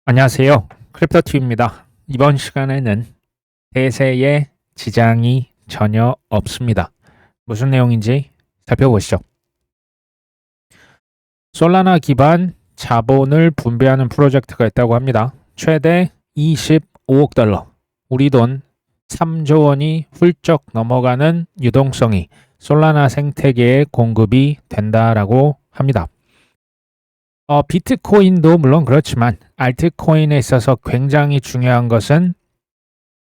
안녕하세요. 크립토튜브입니다. 이번 시간에는 대세에 지장이 전혀 없습니다. 무슨 내용인지 살펴보시죠. 솔라나 기반 자본을 분배하는 프로젝트가 있다고 합니다. 최대 25억 달러, 우리 돈 3조 원이 훌쩍 넘어가는 유동성이 솔라나 생태계에 공급이 된다라고 합니다. 비트코인도 물론 그렇지만 알트코인에 있어서 굉장히 중요한 것은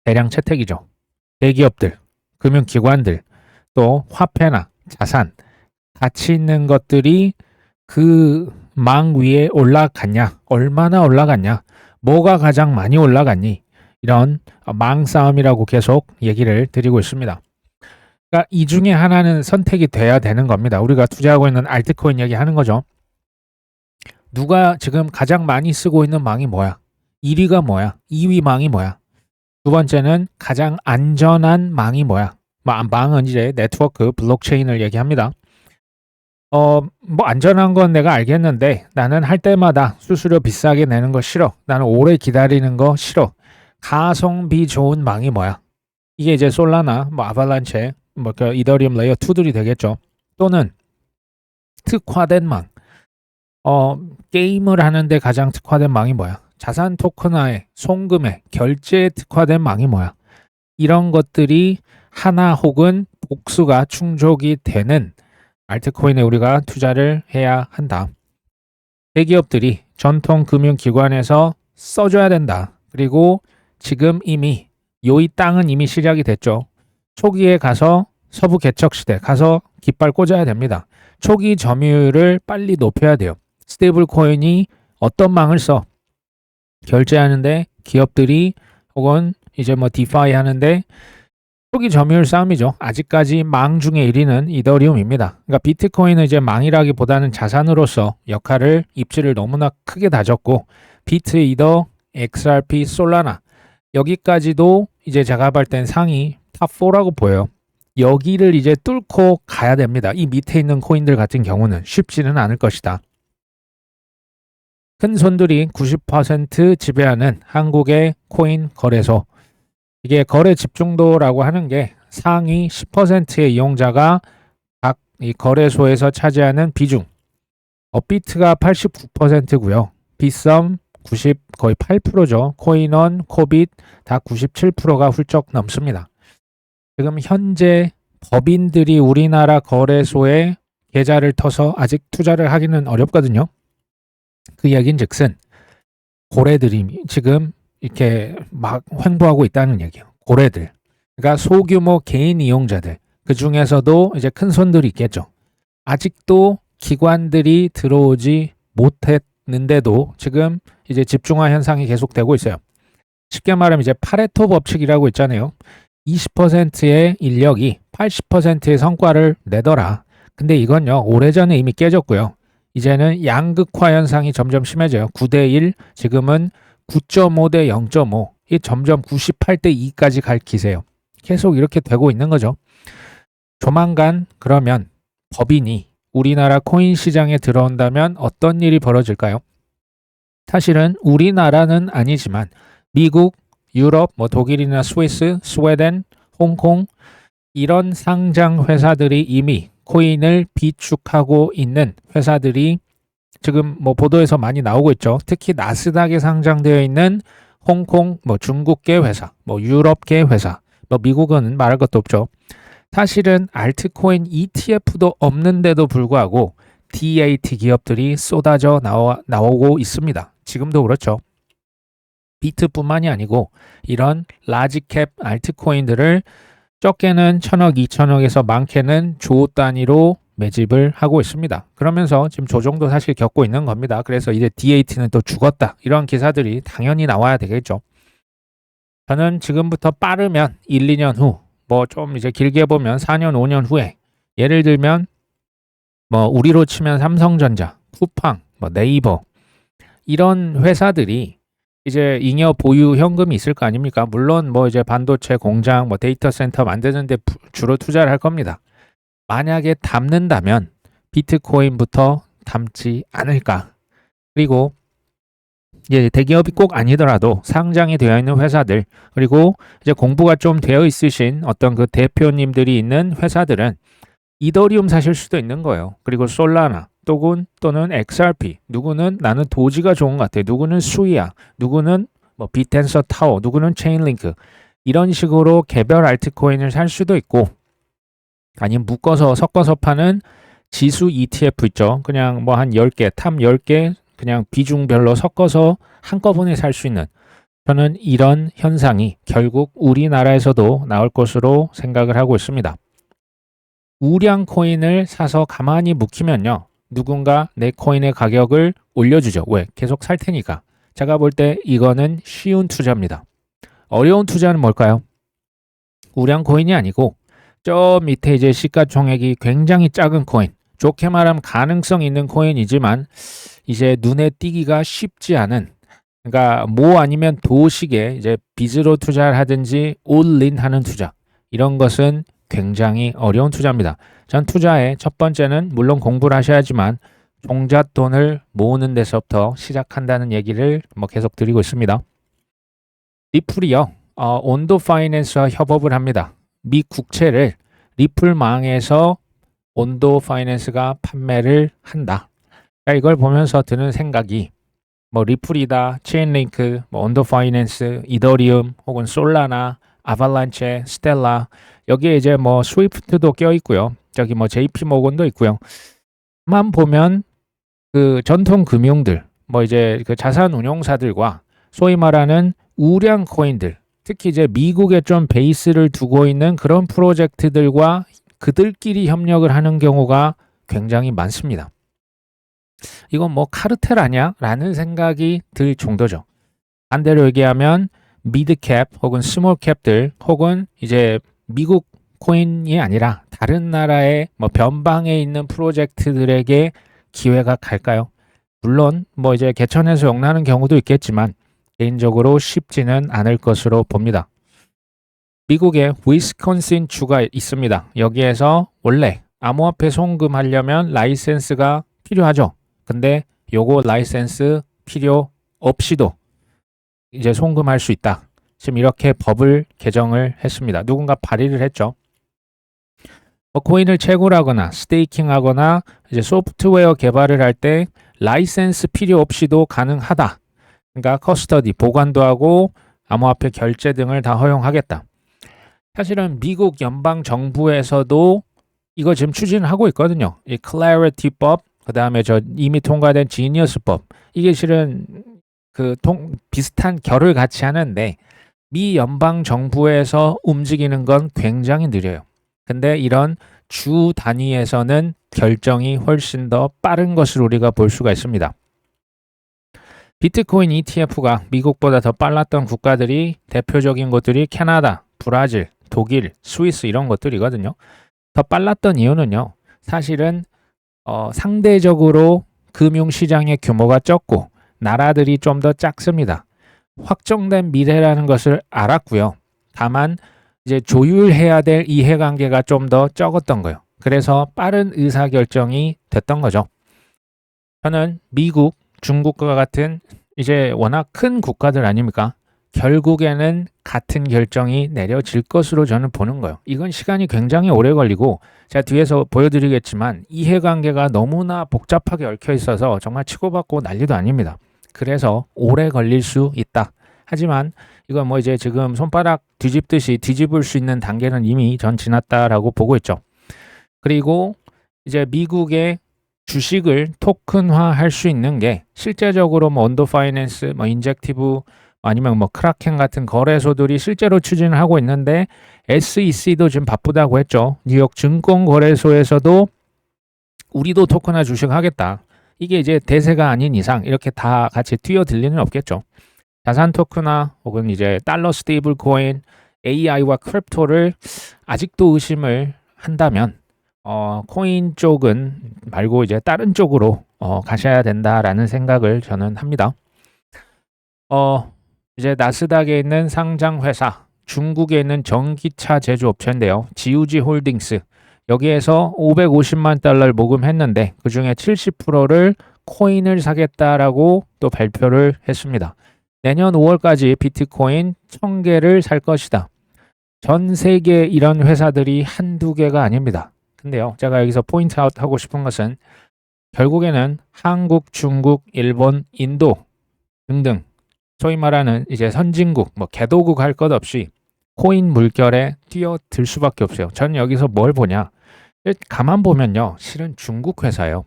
대량 채택이죠. 대기업들, 금융기관들, 또 화폐나 자산, 가치 있는 것들이 그 망 위에 올라갔냐, 얼마나 올라갔냐, 뭐가 가장 많이 올라갔니, 이런 망 싸움이라고 계속 얘기를 드리고 있습니다. 그러니까 이 중에 하나는 선택이 돼야 되는 겁니다. 우리가 투자하고 있는 알트코인 얘기하는 거죠. 누가 지금 가장 많이 쓰고 있는 망이 뭐야? 1위가 뭐야? 2위 망이 뭐야? 두 번째는 가장 안전한 망이 뭐야? 망은 이제 네트워크, 블록체인을 얘기합니다. 뭐 안전한 건 내가 알겠는데 나는 할 때마다 수수료 비싸게 내는 거 싫어. 나는 오래 기다리는 거 싫어. 가성비 좋은 망이 뭐야? 이게 이제 솔라나, 뭐 아발란체, 그 이더리움 레이어 2들이 되겠죠. 또는 특화된 망. 게임을 하는데 가장 특화된 망이 뭐야? 자산 토큰화에, 송금에, 결제에 특화된 망이 뭐야? 이런 것들이 하나 혹은 복수가 충족이 되는 알트코인에 우리가 투자를 해야 한다. 대기업들이 전통 금융기관에서 써줘야 된다. 그리고 지금 이미 이 땅은 이미 시작이 됐죠. 초기에 가서 서부 개척 시대 가서 깃발 꽂아야 됩니다. 초기 점유율을 빨리 높여야 돼요. 스테이블 코인이 어떤 망을 써? 결제하는데 기업들이 혹은 이제 뭐 디파이 하는데 초기 점유율 싸움이죠. 아직까지 망 중에 1위는 이더리움입니다. 그러니까 비트코인은 이제 망이라기보다는 자산으로서 역할을 입지를 너무나 크게 다졌고 비트, 이더, XRP, 솔라나 여기까지도 이제 제가 볼 땐 상위 탑4라고 보여요. 여기를 이제 뚫고 가야 됩니다. 이 밑에 있는 코인들 같은 경우는 쉽지는 않을 것이다. 큰 손들이 90% 지배하는 한국의 코인 거래소. 이게 거래 집중도라고 하는 게 상위 10%의 이용자가 각 이 거래소에서 차지하는 비중. 업비트가 89%고요. 빗썸 90 거의 8%죠. 코인원, 코빗 다 97%가 훌쩍 넘습니다. 지금 현재 법인들이 우리나라 거래소에 계좌를 터서 아직 투자를 하기는 어렵거든요. 그 이야기인즉슨 고래들이 지금 이렇게 막 횡보하고 있다는 얘기예요. 고래들. 그러니까 소규모 개인 이용자들. 그 중에서도 이제 큰 손들이 있겠죠. 아직도 기관들이 들어오지 못했는데도 지금 이제 집중화 현상이 계속되고 있어요. 쉽게 말하면 이제 파레토 법칙이라고 있잖아요. 20%의 인력이 80%의 성과를 내더라. 근데 이건요, 오래전에 이미 깨졌고요. 이제는 양극화 현상이 점점 심해져요. 9대1, 지금은 9.5대 0.5, 이 점점 98대 2까지 갈 기세예요. 계속 이렇게 되고 있는 거죠. 조만간 그러면 법인이 우리나라 코인 시장에 들어온다면 어떤 일이 벌어질까요? 사실은 우리나라는 아니지만 미국, 유럽, 뭐 독일이나 스위스, 스웨덴, 홍콩 이런 상장 회사들이 이미 코인을 비축하고 있는 회사들이 지금 뭐 보도에서 많이 나오고 있죠. 특히 나스닥에 상장되어 있는 홍콩, 뭐 중국계 회사, 뭐 유럽계 회사, 뭐 미국은 말할 것도 없죠. 사실은 알트코인 ETF도 없는데도 불구하고 DAT 기업들이 쏟아져 나오고 있습니다. 지금도 그렇죠. 비트뿐만이 아니고 이런 라지캡 알트코인들을 적게는 1000억, 2000억에서 많게는 조 단위로 매집을 하고 있습니다. 그러면서 지금 조정도 사실 겪고 있는 겁니다. 그래서 이제 DAT는 또 죽었다. 이런 기사들이 당연히 나와야 되겠죠. 저는 지금부터 빠르면 1, 2년 후, 뭐 좀 이제 길게 보면 4년, 5년 후에 예를 들면 뭐 우리로 치면 삼성전자, 쿠팡, 뭐 네이버 이런 회사들이 이제 잉여 보유 현금이 있을 거 아닙니까? 물론 뭐 이제 반도체 공장, 뭐 데이터 센터 만드는데 주로 투자를 할 겁니다. 만약에 담는다면 비트코인부터 담지 않을까? 그리고 이제 대기업이 꼭 아니더라도 상장이 되어 있는 회사들, 그리고 이제 공부가 좀 되어 있으신 어떤 그 대표님들이 있는 회사들은 이더리움 사실 수도 있는 거예요. 그리고 솔라나 또는 XRP, 누구는 나는 도지가 좋은 것 같아, 누구는 수이야, 누구는 뭐 비텐서 타워, 누구는 체인링크, 이런 식으로 개별 알트코인을 살 수도 있고, 아니면 묶어서 섞어서 파는 지수 ETF 있죠. 그냥 뭐 한 10개, 탑 10개 그냥 비중별로 섞어서 한꺼번에 살 수 있는, 저는 이런 현상이 결국 우리나라에서도 나올 것으로 생각을 하고 있습니다. 우량 코인을 사서 가만히 묵히면요, 누군가 내 코인의 가격을 올려주죠. 왜? 계속 살 테니까. 제가 볼 때 이거는 쉬운 투자입니다. 어려운 투자는 뭘까요? 우량 코인이 아니고 저 밑에 이제 시가총액이 굉장히 작은 코인, 좋게 말하면 가능성 있는 코인이지만 이제 눈에 띄기가 쉽지 않은, 그러니까 뭐 아니면 도식에 이제 빚으로 투자를 하든지 올린 하는 투자, 이런 것은 굉장히 어려운 투자입니다. 전 투자의 첫 번째는 물론 공부를 하셔야지만 종잣돈을 모으는 데서부터 시작한다는 얘기를 뭐 계속 드리고 있습니다. 리플이요, 온도 파이낸스와 협업을 합니다. 미 국채를 리플망에서 온도 파이낸스가 판매를 한다. 그러니까 이걸 보면서 드는 생각이, 뭐 리플이다, 체인링크, 뭐 온도 파이낸스, 이더리움, 혹은 솔라나, 아발란체, 스텔라, 여기에 이제 뭐 스위프트도 껴 있고요. 저기 뭐 JP 모건도 있고요. 만 보면 그 전통 금융들, 뭐 이제 그 자산 운용사들과 소위 말하는 우량 코인들, 특히 이제 미국에 좀 베이스를 두고 있는 그런 프로젝트들과 그들끼리 협력을 하는 경우가 굉장히 많습니다. 이건 뭐 카르텔 아니야? 라는 생각이 들 정도죠. 반대로 얘기하면 미드캡 혹은 스몰캡들, 혹은 이제 미국 코인이 아니라 다른 나라의 뭐 변방에 있는 프로젝트들에게 기회가 갈까요? 물론 뭐 이제 개천에서 영나는 경우도 있겠지만 개인적으로 쉽지는 않을 것으로 봅니다. 미국에 위스콘신 주가 있습니다. 여기에서 원래 암호화폐 송금하려면 라이센스가 필요하죠. 근데 요거 라이센스 필요 없이도 이제 송금할 수 있다. 지금 이렇게 법을 개정을 했습니다. 누군가 발의를 했죠. 뭐 코인을 채굴하거나 스테이킹하거나 이제 소프트웨어 개발을 할 때 라이센스 필요 없이도 가능하다. 그러니까 커스터디, 보관도 하고 암호화폐 결제 등을 다 허용하겠다. 사실은 미국 연방 정부에서도 이거 지금 추진하고 있거든요. 이 클래리티법, 그다음에 저 이미 통과된 지니어스법, 이게 실은 그 비슷한 결을 같이 하는데 미 연방 정부에서 움직이는 건 굉장히 느려요. 근데 이런 주 단위에서는 결정이 훨씬 더 빠른 것을 우리가 볼 수가 있습니다. 비트코인 ETF가 미국보다 더 빨랐던 국가들이, 대표적인 곳들이 캐나다, 브라질, 독일, 스위스 이런 것들이거든요. 더 빨랐던 이유는요, 사실은 상대적으로 금융시장의 규모가 적고 나라들이 좀 더 작습니다. 확정된 미래라는 것을 알았고요. 다만 이제 조율해야 될 이해관계가 좀 더 적었던 거예요. 그래서 빠른 의사결정이 됐던 거죠. 저는 미국, 중국과 같은 이제 워낙 큰 국가들 아닙니까? 결국에는 같은 결정이 내려질 것으로 저는 보는 거예요. 이건 시간이 굉장히 오래 걸리고 제가 뒤에서 보여드리겠지만 이해관계가 너무나 복잡하게 얽혀 있어서 정말 치고받고 난리도 아닙니다. 그래서 오래 걸릴 수 있다. 하지만 이건 뭐 이제 지금 손바닥 뒤집듯이 뒤집을 수 있는 단계는 이미 전 지났다라고 보고 있죠. 그리고 이제 미국의 주식을 토큰화 할 수 있는 게 실제적으로 뭐 온도 파이낸스, 뭐 인젝티브, 아니면 뭐 크라켄 같은 거래소들이 실제로 추진을 하고 있는데 SEC도 지금 바쁘다고 했죠. 뉴욕 증권거래소에서도 우리도 토큰화 주식 하겠다. 이게 이제 대세가 아닌 이상 이렇게 다 같이 뛰어들 리는 없겠죠. 자산 토큰화 혹은 이제 달러 스테이블 코인, AI와 크립토를 아직도 의심을 한다면 코인 쪽은 말고 이제 다른 쪽으로 가셔야 된다라는 생각을 저는 합니다. 이제 나스닥에 있는 상장 회사, 중국에 있는 전기차 제조업체인데요. 지우지 홀딩스. 여기에서 $550만 모금했는데 그중에 70%를 코인을 사겠다라고 또 발표를 했습니다. 내년 5월까지 비트코인 1000개를 살 것이다. 전 세계 이런 회사들이 한두 개가 아닙니다. 근데요, 제가 여기서 포인트 아웃 하고 싶은 것은 결국에는 한국, 중국, 일본, 인도 등등 소위 말하는 이제 선진국, 뭐 개도국 할 것 없이 코인 물결에 뛰어들 수밖에 없어요. 전 여기서 뭘 보냐? 가만 보면요, 실은 중국 회사예요.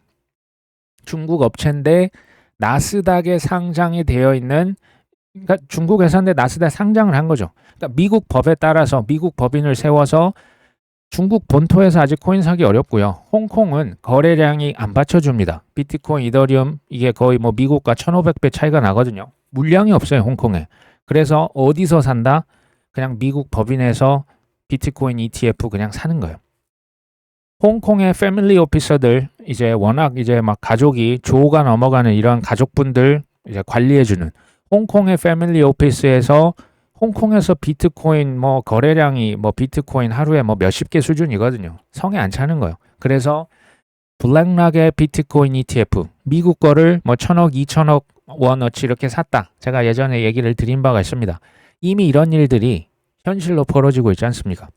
중국 업체인데 나스닥에 상장이 되어 있는, 그러니까 중국 회사인데 나스닥에 상장을 한 거죠. 그러니까 미국 법에 따라서 미국 법인을 세워서 중국 본토에서 아직 코인 사기 어렵고요. 홍콩은 거래량이 안 받쳐줍니다. 비트코인, 이더리움 이게 거의 뭐 미국과 1500배 차이가 나거든요. 물량이 없어요, 홍콩에. 그래서 어디서 산다? 그냥 미국 법인에서 비트코인 ETF 그냥 사는 거예요. 홍콩의 패밀리 오피서들, 이제 워낙 이제 막 가족이 조가 넘어가는 이런 가족분들 이제 관리해주는 홍콩의 패밀리 오피스에서 홍콩에서 비트코인 뭐 거래량이 뭐 비트코인 하루에 뭐 몇십 개 수준이거든요. 성에 안 차는 거예요. 그래서 블랙락의 비트코인 ETF 미국 거를 뭐 1000억, 2000억 원어치 이렇게 샀다. 제가 예전에 얘기를 드린 바가 있습니다. 이미 이런 일들이 현실로 벌어지고 있지 않습니까?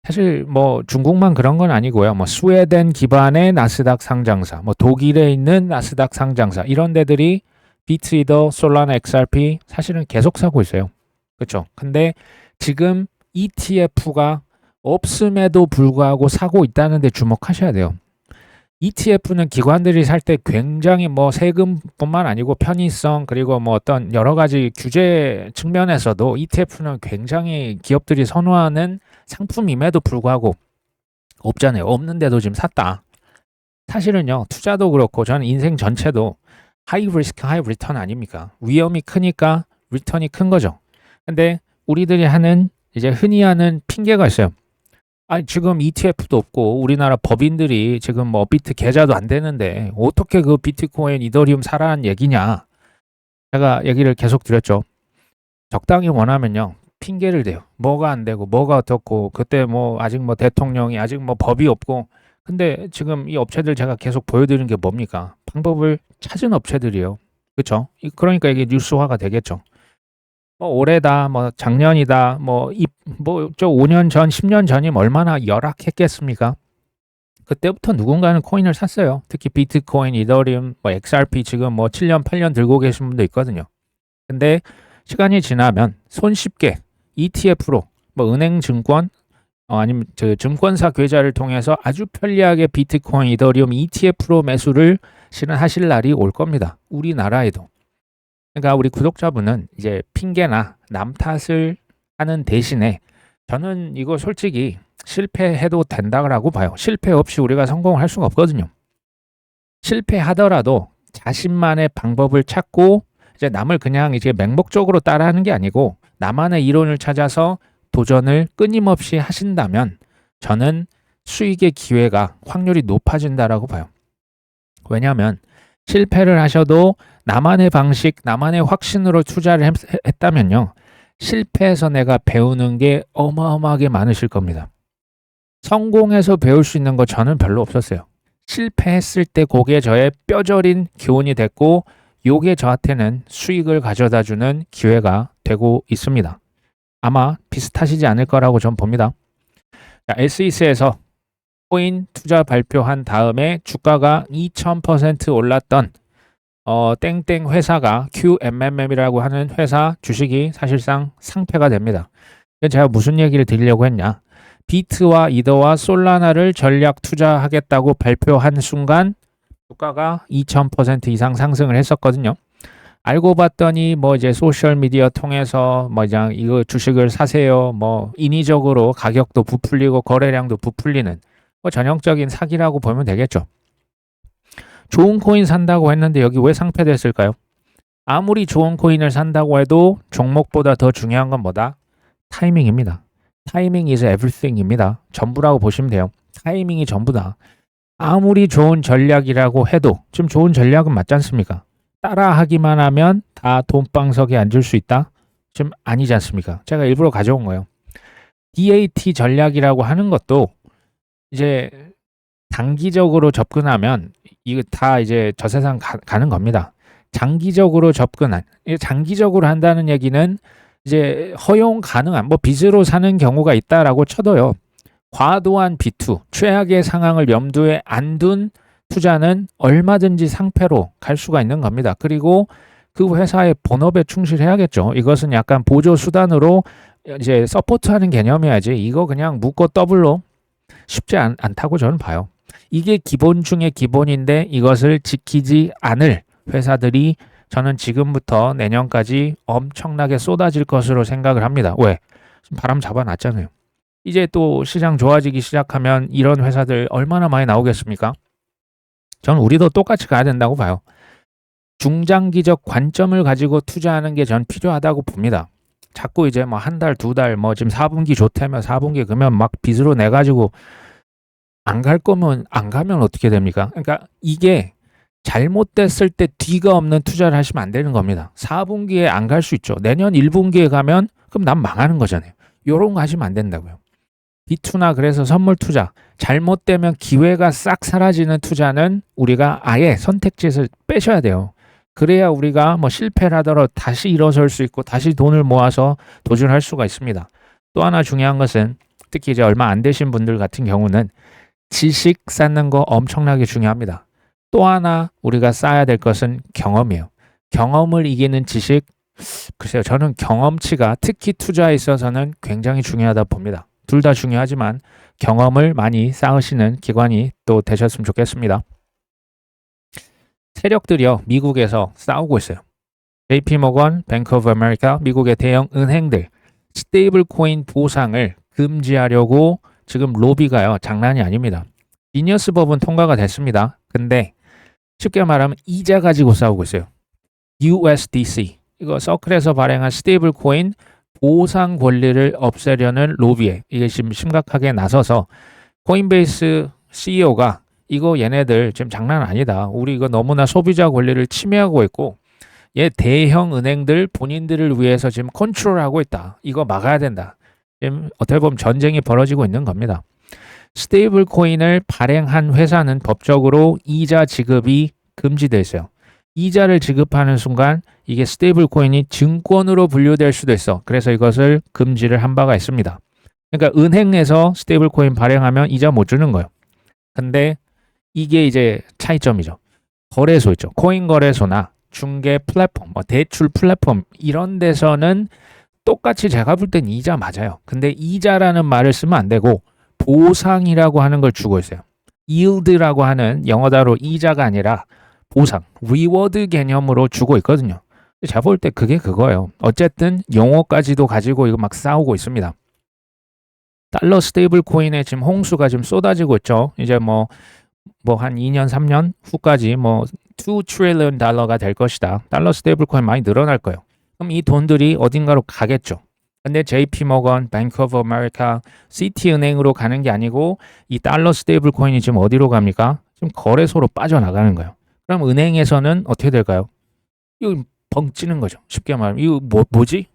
사실 뭐 중국만 그런 건 아니고요. 뭐 스웨덴 기반의 나스닥 상장사, 뭐 독일에 있는 나스닥 상장사 이런 데들이 비트이더, 솔라나, XRP 사실은 계속 사고 있어요. 그렇죠? 근데 지금 ETF가 없음에도 불구하고 사고 있다는 데 주목하셔야 돼요. ETF는 기관들이 살 때 굉장히 뭐 세금뿐만 아니고 편의성 그리고 뭐 어떤 여러 가지 규제 측면에서도 ETF는 굉장히 기업들이 선호하는 상품임에도 불구하고 없잖아요. 없는데도 지금 샀다. 사실은요, 투자도 그렇고 저는 인생 전체도 하이 리스크 하이 리턴 아닙니까? 위험이 크니까 리턴이 큰 거죠. 근데 우리들이 하는 이제 흔히 하는 핑계가 있어요. 아니 지금 ETF도 없고 우리나라 법인들이 지금 뭐 비트 계좌도 안 되는데 어떻게 그 비트코인, 이더리움 사라는 얘기냐? 제가 얘기를 계속 드렸죠. 적당히 원하면요. 핑계를 대요. 뭐가 안 되고 뭐가 어떻고 그때 뭐 아직 뭐 대통령이 아직 뭐 법이 없고 근데 지금 이 업체들 제가 계속 보여드리는 게 뭡니까? 방법을 찾은 업체들이에요. 그렇죠? 그러니까 이게 뉴스화가 되겠죠. 뭐 올해다, 뭐 작년이다, 저 5년 전, 10년 전이면 얼마나 열악했겠습니까? 그때부터 누군가는 코인을 샀어요. 특히 비트코인, 이더리움, 뭐 XRP 지금 뭐 7년, 8년 들고 계신 분도 있거든요. 근데 시간이 지나면 손쉽게 ETF로 뭐 은행 증권 아니면 그 증권사 계좌를 통해서 아주 편리하게 비트코인, 이더리움 ETF로 매수를 실현하실 날이 올 겁니다. 우리나라에도. 그러니까 우리 구독자분은 이제 핑계나 남 탓을 하는 대신에 저는 이거 솔직히 실패해도 된다고 봐요. 실패 없이 우리가 성공을 할 수가 없거든요. 실패하더라도 자신만의 방법을 찾고 이제 남을 그냥 이제 맹목적으로 따라하는 게 아니고 나만의 이론을 찾아서 도전을 끊임없이 하신다면 저는 수익의 기회가 확률이 높아진다라고 봐요. 왜냐하면 실패를 하셔도 나만의 방식, 나만의 확신으로 투자를 했다면요. 실패해서 내가 배우는 게 어마어마하게 많으실 겁니다. 성공해서 배울 수 있는 거 저는 별로 없었어요. 실패했을 때 그게 저의 뼈저린 교훈이 됐고 요게 저한테는 수익을 가져다주는 기회가 되고 있습니다. 아마 비슷하시지 않을 거라고 전 봅니다. SEC에서 코인 투자 발표한 다음에 주가가 2000% 올랐던 땡땡 회사가 QMMM이라고 하는 회사 주식이 사실상 상폐가 됩니다. 제가 무슨 얘기를 드리려고 했냐? 비트와 이더와 솔라나를 전략 투자하겠다고 발표한 순간 주가가 2000% 이상 상승을 했었거든요. 알고 봤더니 뭐 이제 소셜 미디어 통해서 뭐 그냥 이거 주식을 사세요. 뭐 인위적으로 가격도 부풀리고 거래량도 부풀리는 뭐 전형적인 사기라고 보면 되겠죠. 좋은 코인 산다고 했는데 여기 왜 상폐됐을까요? 아무리 좋은 코인을 산다고 해도 종목보다 더 중요한 건 뭐다? 타이밍입니다. 타이밍 is everything입니다. 전부라고 보시면 돼요. 타이밍이 전부다. 아무리 좋은 전략이라고 해도 좀 좋은 전략은 맞지 않습니까? 따라하기만 하면 다 돈방석에 앉을 수 있다? 좀 아니지 않습니까? 제가 일부러 가져온 거예요. DAT 전략이라고 하는 것도 이제 단기적으로 접근하면 이거 다 이제 저 세상 가는 겁니다. 장기적으로 접근한, 장기적으로 한다는 얘기는 이제 허용 가능한, 뭐 빚으로 사는 경우가 있다라고 쳐도요. 과도한 비투, 최악의 상황을 염두에 안 둔 투자는 얼마든지 상패로 갈 수가 있는 겁니다. 그리고 그 회사의 본업에 충실해야겠죠. 이것은 약간 보조 수단으로 이제 서포트하는 개념이야지. 이거 그냥 묶고 더블로 쉽지 않다고 저는 봐요. 이게 기본 중에 기본인데 이것을 지키지 않을 회사들이 저는 지금부터 내년까지 엄청나게 쏟아질 것으로 생각을 합니다. 왜? 지금 바람 잡아놨잖아요. 이제 또 시장 좋아지기 시작하면 이런 회사들 얼마나 많이 나오겠습니까? 저는 우리도 똑같이 가야 된다고 봐요. 중장기적 관점을 가지고 투자하는 게 전 필요하다고 봅니다. 자꾸 이제 뭐 한 달, 두 달, 뭐 지금 4분기 좋다면 4분기 그러면 막 빚으로 내가지고 안 갈 거면 안 가면 어떻게 됩니까? 그러니까 이게 잘못됐을 때 뒤가 없는 투자를 하시면 안 되는 겁니다. 4분기에 안 갈 수 있죠. 내년 1분기에 가면 그럼 난 망하는 거잖아요. 요런 거 하시면 안 된다고요. 비투나 그래서 선물 투자, 잘못되면 기회가 싹 사라지는 투자는 우리가 아예 선택지에서 빼셔야 돼요. 그래야 우리가 뭐 실패를 하더라도 다시 일어설 수 있고 다시 돈을 모아서 도전할 수가 있습니다. 또 하나 중요한 것은 특히 이제 얼마 안 되신 분들 같은 경우는 지식 쌓는 거 엄청나게 중요합니다. 또 하나 우리가 쌓아야 될 것은 경험이에요. 경험을 이기는 지식, 글쎄요, 저는 경험치가 특히 투자에 있어서는 굉장히 중요하다 봅니다. 둘 다 중요하지만 경험을 많이 쌓으시는 기관이 또 되셨으면 좋겠습니다. 세력들이요, 미국에서 싸우고 있어요. JP모건, 뱅크 오브 아메리카, 미국의 대형 은행들 스테이블 코인 보상을 금지하려고 지금 로비가요, 장난이 아닙니다. 지니어스 법은 통과가 됐습니다. 근데 쉽게 말하면 이자 가지고 싸우고 있어요. USDC, 이거 서클에서 발행한 스테이블 코인 보상 권리를 없애려는 로비에 이게 지금 심각하게 나서서 코인베이스 CEO가 이거 얘네들 지금 장난 아니다. 우리 이거 너무나 소비자 권리를 침해하고 있고 얘 대형 은행들 본인들을 위해서 지금 컨트롤하고 있다. 이거 막아야 된다. 지금 어떻게 보면 전쟁이 벌어지고 있는 겁니다. 스테이블 코인을 발행한 회사는 법적으로 이자 지급이 금지되어 있어요. 이자를 지급하는 순간 이게 스테이블 코인이 증권으로 분류될 수도 있어. 그래서 이것을 금지를 한 바가 있습니다. 그러니까 은행에서 스테이블 코인 발행하면 이자 못 주는 거예요. 근데 이게 이제 차이점이죠. 거래소 있죠. 코인 거래소나 중개 플랫폼, 뭐 대출 플랫폼 이런 데서는 똑같이 제가 볼 땐 이자 맞아요. 근데 이자라는 말을 쓰면 안 되고 보상이라고 하는 걸 주고 있어요. yield라고 하는 영어 단어로 이자가 아니라 보상, 리워드 개념으로 주고 있거든요. 제가 볼 때 그게 그거예요. 어쨌든 용어까지도 가지고 이거 막 싸우고 있습니다. 달러 스테이블 코인에 지금 홍수가 지금 쏟아지고 있죠. 이제 뭐 한 2년, 3년 후까지 뭐 2 트릴리언 달러가 될 것이다. 달러 스테이블 코인 많이 늘어날 거예요. 그럼 이 돈들이 어딘가로 가겠죠. 근데 JP모건, 뱅크 오브 아메리카, 시티은행으로 가는 게 아니고 이 달러 스테이블 코인이 지금 어디로 갑니까? 지금 거래소로 빠져나가는 거예요. 그럼 은행에서는 어떻게 될까요? 이거 벙찌는 거죠. 쉽게 말하면 이거 뭐지?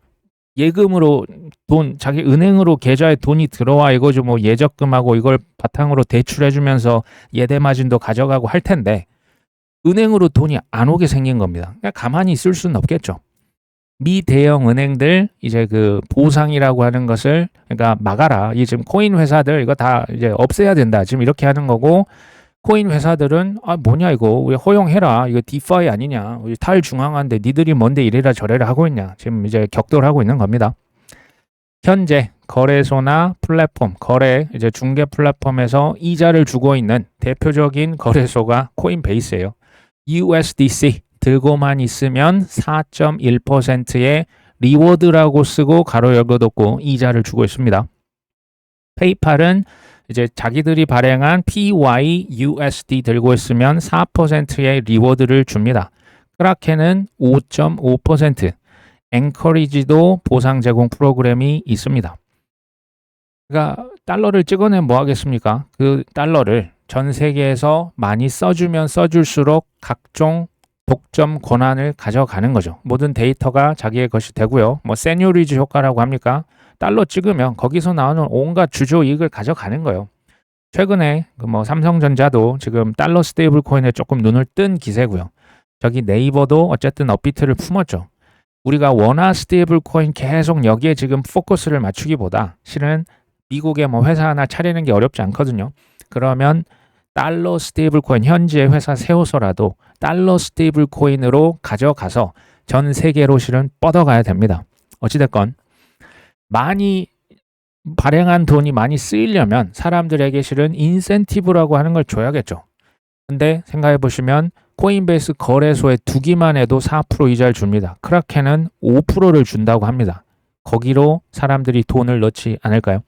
예금으로 돈, 자기 은행으로 계좌에 돈이 들어와 이거죠. 뭐 예적금하고 이걸 바탕으로 대출해주면서 예대 마진도 가져가고 할 텐데 은행으로 돈이 안 오게 생긴 겁니다. 그냥 가만히 있을 수는 없겠죠. 미 대형 은행들 이제 그 보상이라고 하는 것을 그러니까 막아라. 이 지금 코인 회사들 이거 다 이제 없애야 된다. 지금 이렇게 하는 거고 코인 회사들은 아 뭐냐 이거 왜 허용해라. 이거 디파이 아니냐. 탈중앙화인데 니들이 뭔데 이래라 저래라 하고 있냐. 지금 이제 격돌하고 있는 겁니다. 현재 거래소나 플랫폼, 거래 이제 중개 플랫폼에서 이자를 주고 있는 대표적인 거래소가 코인베이스예요. USDC 들고만 있으면 4.1%의 리워드라고 쓰고 가로 열고 닫고 이자를 주고 있습니다. 페이팔은 이제 자기들이 발행한 PYUSD 들고 있으면 4%의 리워드를 줍니다. 크라켄은 5.5%, 앵커리지도 보상 제공 프로그램이 있습니다. 그러니까 달러를 찍어내면 뭐 하겠습니까? 그 달러를 전 세계에서 많이 써주면 써줄수록 각종 독점 권한을 가져가는 거죠. 모든 데이터가 자기의 것이 되고요. 뭐 세뇨리즈 효과라고 합니까? 달러 찍으면 거기서 나오는 온갖 주조 이익을 가져가는 거예요. 최근에 그 뭐 삼성전자도 지금 달러 스테이블 코인에 조금 눈을 뜬 기세고요. 저기 네이버도 어쨌든 업비트를 품었죠. 우리가 원화 스테이블 코인 계속 여기에 지금 포커스를 맞추기보다 실은 미국에 뭐 회사 하나 차리는 게 어렵지 않거든요. 그러면 달러 스테이블 코인 현지에 회사 세워서라도 달러 스테이블 코인으로 가져가서 전 세계로 실은 뻗어가야 됩니다. 어찌됐건 많이 발행한 돈이 많이 쓰이려면 사람들에게 실은 인센티브라고 하는 걸 줘야겠죠. 근데 생각해 보시면 코인베이스 거래소에 두기만 해도 4% 이자를 줍니다. 크라켄은 5%를 준다고 합니다. 거기로 사람들이 돈을 넣지 않을까요?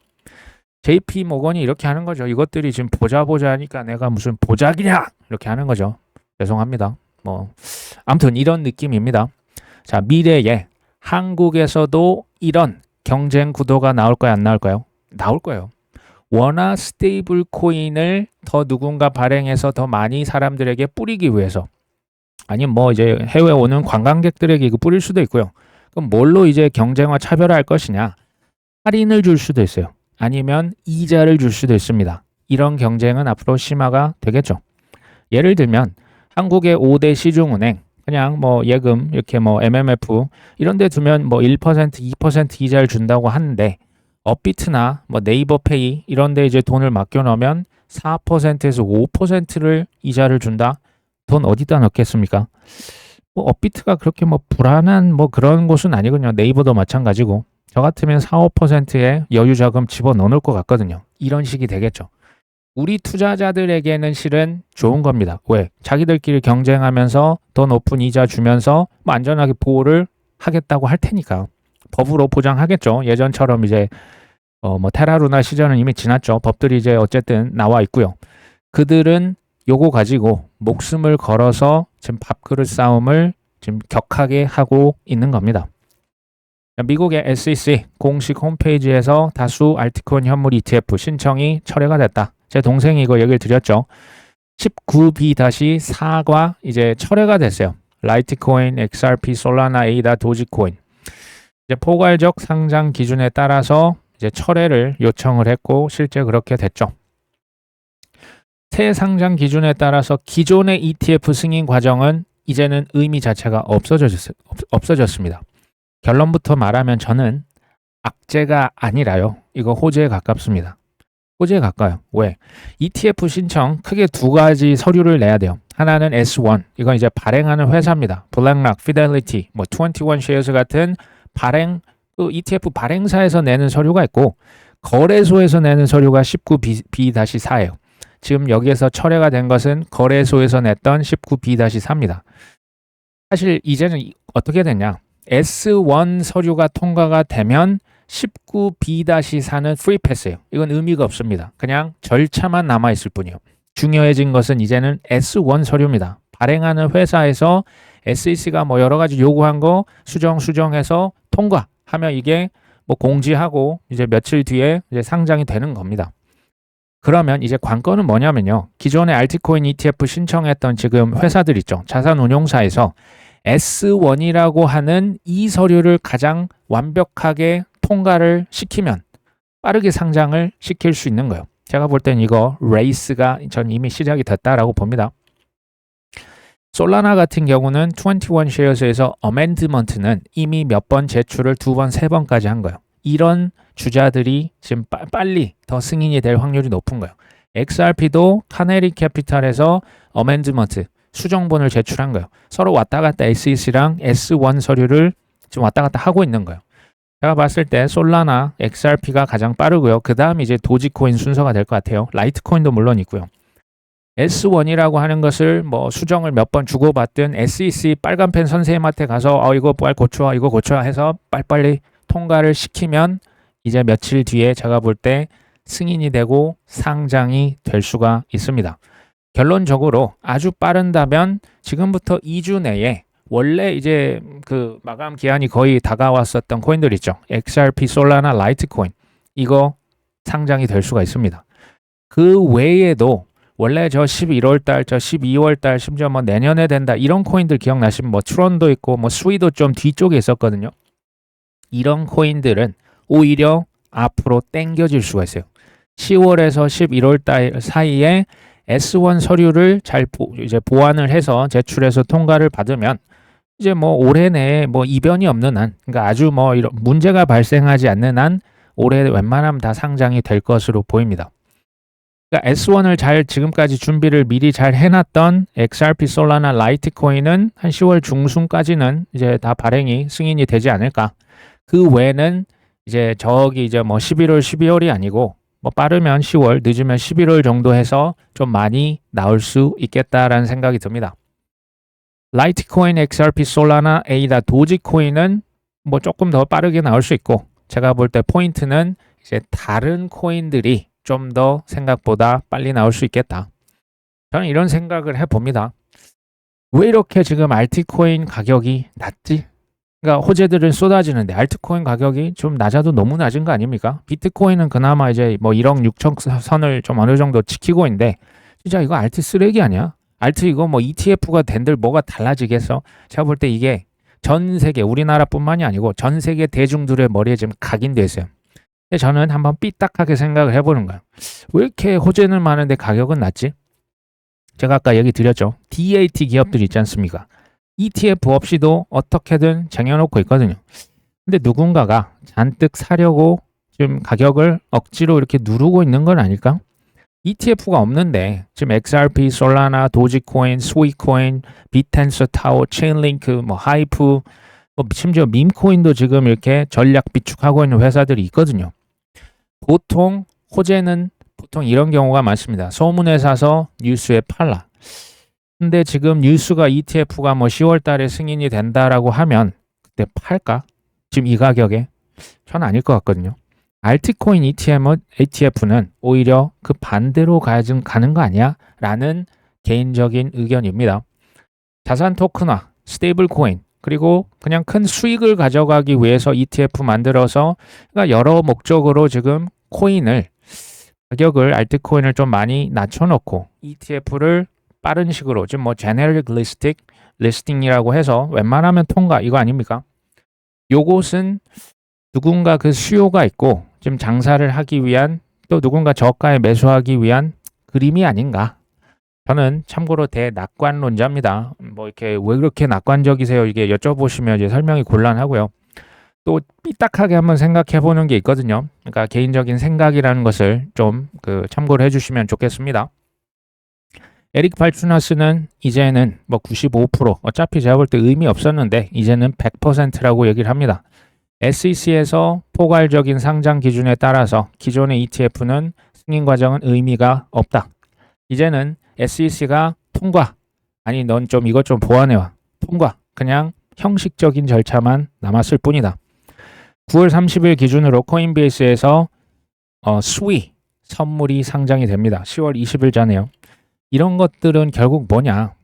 JP 모건이 이렇게 하는 거죠. 이것들이 지금 보자 하니까 내가 무슨 보자기냐 이렇게 하는 거죠. 죄송합니다. 뭐 아무튼 이런 느낌입니다. 자, 미래에 한국에서도 이런 경쟁 구도가 나올까요? 안 나올까요? 나올 거예요. 원화 스테이블 코인을 더 누군가 발행해서 더 많이 사람들에게 뿌리기 위해서, 아니면 뭐 이제 해외 오는 관광객들에게 이거 뿌릴 수도 있고요. 그럼 뭘로 이제 경쟁과 차별화할 것이냐? 할인을 줄 수도 있어요. 아니면 이자를 줄 수도 있습니다. 이런 경쟁은 앞으로 심화가 되겠죠. 예를 들면 한국의 5대 시중은행, 그냥 뭐 예금 이렇게 뭐 MMF 이런 데 두면 뭐 1%, 2% 이자를 준다고 하는데, 업비트나 뭐 네이버페이 이런 데 이제 돈을 맡겨 놓으면 4%에서 5%를 이자를 준다. 돈 어디다 넣겠습니까? 뭐 업비트가 그렇게 뭐 불안한 뭐 그런 곳은 아니거든요. 네이버도 마찬가지고. 저 같으면 4, 5%의 여유 자금 집어넣을 것 같거든요. 이런 식이 되겠죠. 우리 투자자들에게는 실은 좋은 겁니다. 왜? 자기들끼리 경쟁하면서 더 높은 이자 주면서 뭐 안전하게 보호를 하겠다고 할 테니까. 법으로 보장하겠죠. 예전처럼 이제 뭐 테라루나 시절은 이미 지났죠. 법들이 이제 어쨌든 나와 있고요. 그들은 요거 가지고 목숨을 걸어서 지금 밥그릇 싸움을 지금 격하게 하고 있는 겁니다. 미국의 SEC 공식 홈페이지에서 다수 알트코인 현물 ETF 신청이 철회가 됐다. 제 동생이 이거 얘기를 드렸죠. 19B-4가 이제 철회가 됐어요. 라이트코인, XRP, 솔라나, 에이다, 도지코인. 이제 포괄적 상장 기준에 따라서 이제 철회를 요청을 했고 실제 그렇게 됐죠. 새 상장 기준에 따라서 기존의 ETF 승인 과정은 이제는 의미 자체가 없어졌습니다. 결론부터 말하면 저는 악재가 아니라요. 이거 호재에 가깝습니다. 호재에 가까워요. 왜? ETF 신청 크게 두 가지 서류를 내야 돼요. 하나는 S1, 이건 이제 발행하는 회사입니다. 블랙락, 피델리티, 뭐 21쉐어스 같은 발행, ETF 발행사에서 내는 서류가 있고, 거래소에서 내는 서류가 19B-4예요. 지금 여기에서 철회가 된 것은 거래소에서 냈던 19B-4입니다. 사실 이제는 어떻게 됐냐? S1 서류가 통과가 되면 19B-4는 프리 패스예요. 이건 의미가 없습니다. 그냥 절차만 남아있을 뿐이에요. 중요해진 것은 이제는 S1 서류입니다. 발행하는 회사에서 SEC가 뭐 여러 가지 요구한 거 수정해서 통과하면 이게 뭐 공지하고 이제 며칠 뒤에 이제 상장이 되는 겁니다. 그러면 이제 관건은 뭐냐면요. 기존의 알트코인 ETF 신청했던 지금 회사들 있죠. 자산운용사에서 S1이라고 하는 이 서류를 가장 완벽하게 통과를 시키면 빠르게 상장을 시킬 수 있는 거예요. 제가 볼 땐 이거 레이스가 전 이미 시작이 됐다라고 봅니다. 솔라나 같은 경우는 21쉐어스에서 어멘드먼트는 이미 몇 번 제출을 2번, 3번까지 한 거예요. 이런 주자들이 지금 빨리 더 승인이 될 확률이 높은 거예요. XRP도 카네리 캐피탈에서 어멘드먼트 수정본을 제출한 거예요. 서로 왔다 갔다 SEC랑 S1 서류를 지금 왔다 갔다 하고 있는 거예요. 제가 봤을 때 솔라나, XRP가 가장 빠르고요. 그 다음 이제 도지코인 순서가 될 것 같아요. 라이트코인도 물론 있고요. S1이라고 하는 것을 뭐 수정을 몇 번 주고받든 SEC 빨간펜 선생님한테 가서 이거 빨리 고쳐, 이거 고쳐 해서 빨리빨리 통과를 시키면 이제 며칠 뒤에 제가 볼 때 승인이 되고 상장이 될 수가 있습니다. 결론적으로 아주 빠른다면 지금부터 2주 내에 원래 이제 그 마감 기한이 거의 다가왔었던 코인들 있죠. XRP, 솔라나, 라이트코인 이거 상장이 될 수가 있습니다. 그 외에도 원래 저 11월 달, 저 12월 달, 심지어 뭐 내년에 된다 이런 코인들 기억나시면 뭐 트론도 있고 뭐 스위도 좀 뒤쪽에 있었거든요. 이런 코인들은 오히려 앞으로 땡겨질 수가 있어요. 10월에서 11월 달 사이에 S1 서류를 잘 이제 보완을 해서 제출해서 통과를 받으면 이제 뭐 올해 내에 뭐 이변이 없는 한, 그러니까 아주 뭐 이런 문제가 발생하지 않는 한 올해 웬만하면 다 상장이 될 것으로 보입니다. 그러니까 S1을 잘 지금까지 준비를 미리 잘 해놨던 XRP 솔라나 라이트코인은 한 10월 중순까지는 이제 다 발행이 승인이 되지 않을까. 그 외에는 이제 저기 이제 뭐 11월, 12월이 아니고 뭐 빠르면 10월, 늦으면 11월 정도 해서 좀 많이 나올 수 있겠다라는 생각이 듭니다. 라이트코인, XRP 솔라나, 에이다, 도지코인은 뭐 조금 더 빠르게 나올 수 있고, 제가 볼 때 포인트는 이제 다른 코인들이 좀 더 생각보다 빨리 나올 수 있겠다. 저는 이런 생각을 해봅니다. 왜 이렇게 지금 알트코인 가격이 낮지? 그러니까 호재들은 쏟아지는데 알트코인 가격이 좀 낮아도 너무 낮은 거 아닙니까? 비트코인은 그나마 이제 뭐 1억 6천 선을 좀 어느 정도 지키고 있는데, 진짜 이거 알트 쓰레기 아니야? 알트 이거 뭐 ETF가 된들 뭐가 달라지겠어? 제가 볼 때 이게 전 세계, 우리나라뿐만이 아니고 전 세계 대중들의 머리에 지금 각인돼 있어요. 근데 저는 한번 삐딱하게 생각을 해보는 거예요. 왜 이렇게 호재는 많은데 가격은 낮지? 제가 아까 얘기 드렸죠. DAT 기업들 있지 않습니까? ETF 없이도 어떻게든 쟁여놓고 있거든요. 근데 누군가가 잔뜩 사려고 지금 가격을 억지로 이렇게 누르고 있는 건 아닐까? ETF가 없는데 지금 XRP, 솔라나, 도지코인, 스위코인, 비텐서, 타오, 체인링크, 뭐 하이프, 뭐 심지어 밈코인도 지금 이렇게 전략 비축하고 있는 회사들이 있거든요. 보통 호재는 보통 이런 경우가 많습니다. 소문에 사서 뉴스에 팔라. 근데 지금 뉴스가 ETF가 뭐 10월 달에 승인이 된다라고 하면 그때 팔까? 지금 이 가격에? 전 아닐 것 같거든요. 알트코인 ETF는 오히려 그 반대로 가는 거 아니야? 라는 개인적인 의견입니다. 자산 토큰화, 스테이블 코인, 그리고 그냥 큰 수익을 가져가기 위해서 ETF 만들어서, 그러니까 여러 목적으로 지금 코인을, 가격을, 알트코인을 좀 많이 낮춰놓고 ETF를 빠른 식으로, 지금 뭐 제네릭 리스팅이라고 해서 웬만하면 통과, 이거 아닙니까? 요것은 누군가 그 수요가 있고 지금 장사를 하기 위한, 또 누군가 저가에 매수하기 위한 그림이 아닌가. 저는 참고로 대낙관론자입니다. 뭐 이렇게 왜 그렇게 낙관적이세요? 이게 여쭤보시면 이제 설명이 곤란하고요. 또 삐딱하게 한번 생각해 보는 게 있거든요. 그러니까 개인적인 생각이라는 것을 좀 참고를 해주시면 좋겠습니다. 에릭 발추나스는 이제는 뭐 95%, 어차피 제가 볼 때 의미 없었는데 이제는 100%라고 얘기를 합니다. SEC에서 포괄적인 상장 기준에 따라서 기존의 ETF는 승인 과정은 의미가 없다. 이제는 SEC가 통과, 아니 넌 좀 이것 좀 보완해와, 통과, 그냥 형식적인 절차만 남았을 뿐이다. 9월 30일 기준으로 코인베이스에서 스위 선물이 상장이 됩니다. 10월 20일 전에요. 이런 것들은 결국 뭐냐?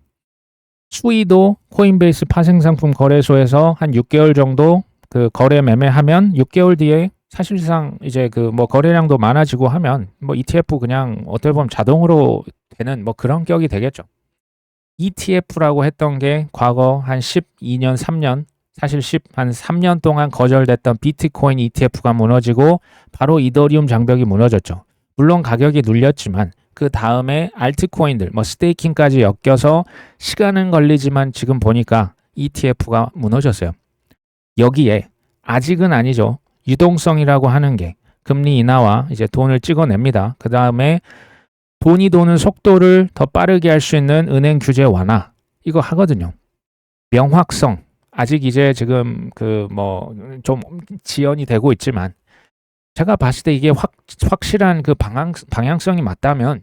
스위도 코인베이스 파생상품 거래소에서 한 6개월 정도 그 거래 매매하면 6개월 뒤에 사실상 이제 그 뭐 거래량도 많아지고 하면 뭐 ETF 그냥 어떻게 보면 자동으로 되는 뭐 그런 격이 되겠죠. ETF라고 했던 게 과거 한 12년, 3년, 사실 한 3년 동안 거절됐던 비트코인 ETF가 무너지고 바로 이더리움 장벽이 무너졌죠. 물론 가격이 눌렸지만 그 다음에 알트코인들, 뭐 스테이킹까지 엮여서 시간은 걸리지만 지금 보니까 ETF가 무너졌어요. 여기에 아직은 아니죠. 유동성이라고 하는 게 금리 인하와 이제 돈을 찍어냅니다. 그 다음에 돈이 도는 속도를 더 빠르게 할 수 있는 은행 규제 완화, 이거 하거든요. 명확성, 아직 이제 지금 좀 지연이 되고 있지만 제가 봤을 때 이게 확실한 그 방향성이 맞다면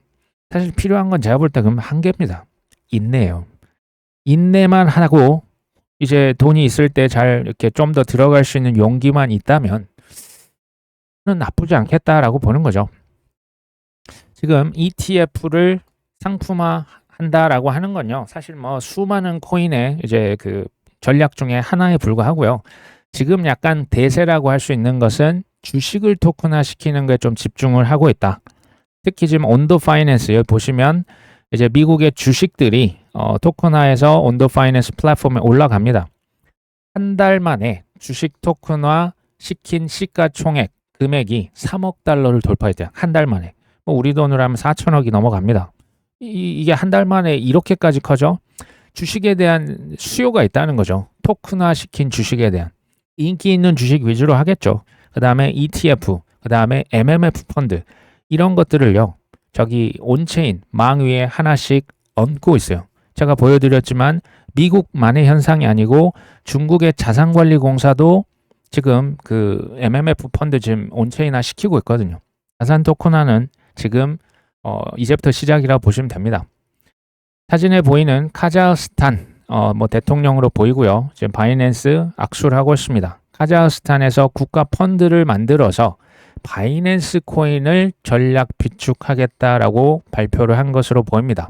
사실 필요한 건 제가 볼 때 그럼 한계입니다. 인내예요. 인내만 하고 이제 돈이 있을 때 잘 이렇게 좀 더 들어갈 수 있는 용기만 있다면 나쁘지 않겠다라고 보는 거죠. 지금 ETF를 상품화 한다라고 하는 건요, 사실 뭐 수많은 코인의 이제 그 전략 중에 하나에 불과하고요. 지금 약간 대세라고 할 수 있는 것은 주식을 토큰화 시키는 게 좀 집중을 하고 있다. 특히 지금 온도 파이낸스 여기 보시면 이제 미국의 주식들이 토큰화해서 온도 파이낸스 플랫폼에 올라갑니다. 한 달 만에 주식 토큰화 시킨 시가총액 금액이 3억 달러를 돌파했대요. 한 달 만에. 뭐 우리 돈으로 하면 4천억이 넘어갑니다. 이게 한 달 만에 이렇게까지 커져? 주식에 대한 수요가 있다는 거죠. 토큰화 시킨 주식에 대한. 인기 있는 주식 위주로 하겠죠. 그 다음에 ETF, 그 다음에 MMF 펀드 이런 것들을요. 저기 온체인 망 위에 하나씩 얹고 있어요. 제가 보여드렸지만 미국만의 현상이 아니고 중국의 자산관리공사도 지금 그 MMF 펀드 지금 온체인화 시키고 있거든요. 자산 토큰화는 지금 이제부터 시작이라고 보시면 됩니다. 사진에 보이는 카자흐스탄 뭐 대통령으로 보이고요. 지금 바이낸스 악수를 하고 있습니다. 카자흐스탄에서 국가 펀드를 만들어서 바이낸스 코인을 전략 비축하겠다라고 발표를 한 것으로 보입니다.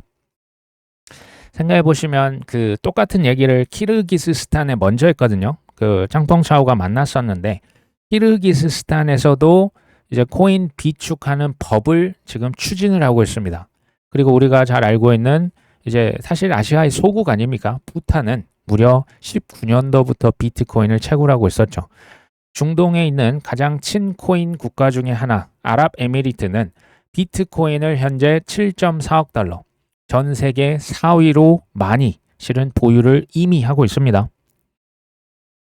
생각해 보시면 그 똑같은 얘기를 키르기스스탄에 먼저 했거든요. 그 짱펑차오가 만났었는데 키르기스스탄에서도 이제 코인 비축하는 법을 지금 추진을 하고 있습니다. 그리고 우리가 잘 알고 있는 이제 사실 아시아의 소국 아닙니까? 부탄은 무려 19년도부터 비트코인을 채굴하고 있었죠. 중동에 있는 가장 친코인 국가 중에 하나 아랍에미리트는 비트코인을 현재 7.4억 달러 전 세계 4위로 많이 실은 보유를 이미 하고 있습니다.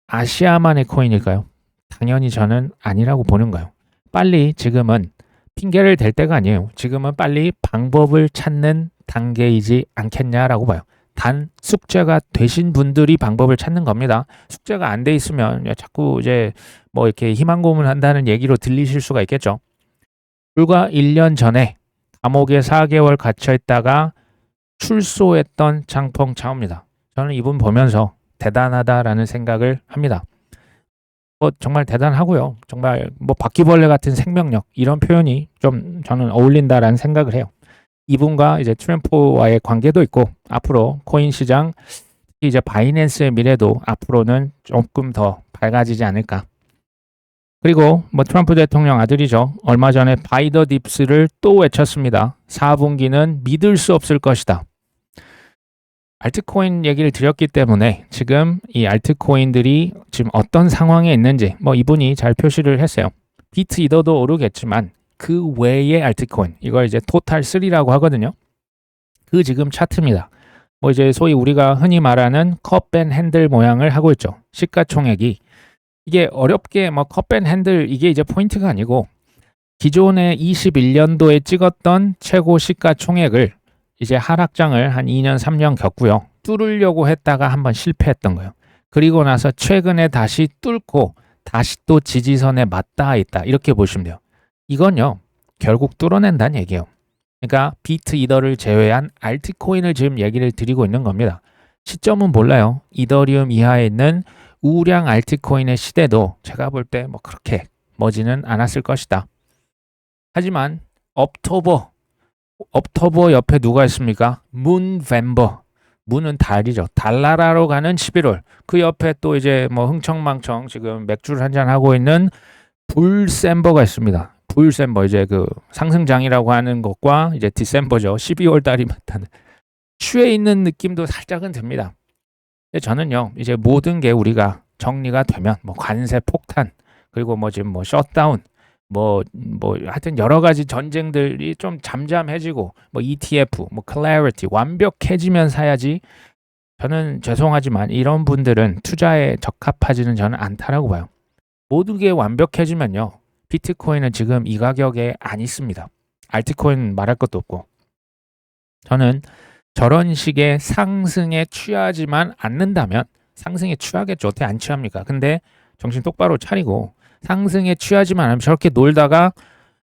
아시아만의 코인일까요? 당연히 저는 아니라고 보는 거예요. 빨리 지금은 핑계를 댈 때가 아니에요. 지금은 빨리 방법을 찾는 단계이지 않겠냐라고 봐요. 단 숙제가 되신 분들이 방법을 찾는 겁니다. 숙제가 안 돼 있으면 자꾸 이제 뭐 이렇게 희망 고문한다는 얘기로 들리실 수가 있겠죠. 불과 1년 전에 감옥에 4개월 갇혀 있다가 출소했던 장펑차오입니다. 저는 이분 보면서 대단하다라는 생각을 합니다. 정말 대단하고요. 정말 뭐 바퀴벌레 같은 생명력 이런 표현이 좀 저는 어울린다라는 생각을 해요. 이분과 이제 트럼프와의 관계도 있고 앞으로 코인 시장 이제 바이낸스의 미래도 앞으로는 조금 더 밝아지지 않을까. 그리고 뭐 트럼프 대통령 아들이죠. 얼마 전에 바이 더 딥스를 또 외쳤습니다. 4분기는 믿을 수 없을 것이다. 알트코인 얘기를 드렸기 때문에 지금 이 알트코인들이 지금 어떤 상황에 있는지 뭐 이분이 잘 표시를 했어요. 비트 이더도 오르겠지만 그 외의 알트코인 이걸 이제 토탈 3라고 하거든요. 그 지금 차트입니다. 뭐 이제 소위 우리가 흔히 말하는 컵앤 핸들 모양을 하고 있죠. 시가총액이 이게 어렵게 뭐 컵앤 핸들 이게 이제 포인트가 아니고 기존에 21년도에 찍었던 최고 시가총액을 이제 하락장을 한 2년 3년 겪고요. 뚫으려고 했다가 한번 실패했던 거예요. 그리고 나서 최근에 다시 뚫고 다시 또 지지선에 맞닿아 있다. 이렇게 보시면 돼요. 이건요. 결국 뚫어낸다는 얘기예요. 그러니까 비트 이더를 제외한 알트코인을 지금 얘기를 드리고 있는 겁니다. 시점은 몰라요. 이더리움 이하에 있는 우량 알트코인의 시대도 제가 볼 때 뭐 그렇게 머지는 않았을 것이다. 하지만 업토버 옆에 누가 있습니까? 문벤버. 문은 달이죠. 달나라로 가는 11월. 그 옆에 또 이제 뭐 흥청망청 지금 맥주를 한잔 하고 있는 불셈버가 있습니다. 불셈버 이제 그 상승장이라고 하는 것과 이제 디셈버죠. 12월 달이 맞다는. 취해 있는 느낌도 살짝은 듭니다. 근데 저는요. 이제 모든 게 우리가 정리가 되면 뭐 관세 폭탄 그리고 뭐 지금 뭐 셧다운 뭐 하여튼 여러 가지 전쟁들이 좀 잠잠해지고 뭐 ETF, 뭐 클래리티 완벽해지면 사야지. 저는 죄송하지만 이런 분들은 투자에 적합하지는 저는 않다라고 봐요. 모든 게 완벽해지면요. 비트코인은 지금 이 가격에 안 있습니다. 알트코인 말할 것도 없고. 저는 저런 식의 상승에 취하지만 않는다면 상승에 취하겠죠. 어떻게 안 취합니까? 근데 정신 똑바로 차리고 상승에 취하지만 않으면 저렇게 놀다가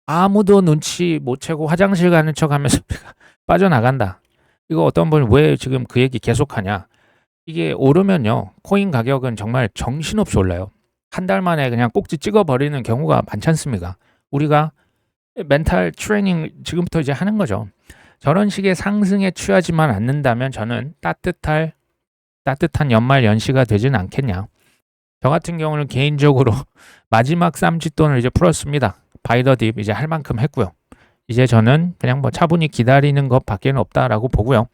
아무도 눈치 못 채고 화장실 가는 척 하면서 빠져나간다. 이거 어떤 분이 왜 지금 그 얘기 계속하냐. 이게 오르면요. 코인 가격은 정말 정신없이 올라요. 한 달 만에 그냥 꼭지 찍어버리는 경우가 많지 않습니까? 우리가 멘탈 트레이닝 지금부터 이제 하는 거죠. 저런 식의 상승에 취하지만 않는다면 저는 따뜻한 연말 연시가 되지는 않겠냐. 저 같은 경우는 개인적으로 마지막 쌈짓돈을 이제 풀었습니다. 바이 더 딥 이제 할 만큼 했고요. 이제 저는 그냥 뭐 차분히 기다리는 것밖에 없다라고 보고요.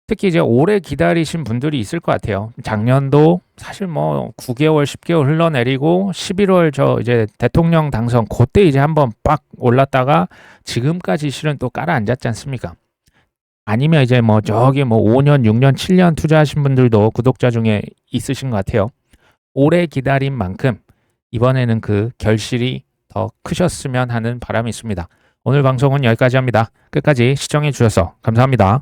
특히 이제 오래 기다리신 분들이 있을 것 같아요. 작년도 사실 뭐 9개월, 10개월 흘러내리고 11월 저 이제 대통령 당선 그때 이제 한번 빡 올랐다가 지금까지 실은 또 깔아앉았지 않습니까? 아니면 이제 뭐 저기 뭐 5년, 6년, 7년 투자하신 분들도 구독자 중에 있으신 것 같아요. 오래 기다린 만큼 이번에는 그 결실이 더 크셨으면 하는 바람이 있습니다. 오늘 방송은 여기까지 합니다. 끝까지 시청해 주셔서 감사합니다.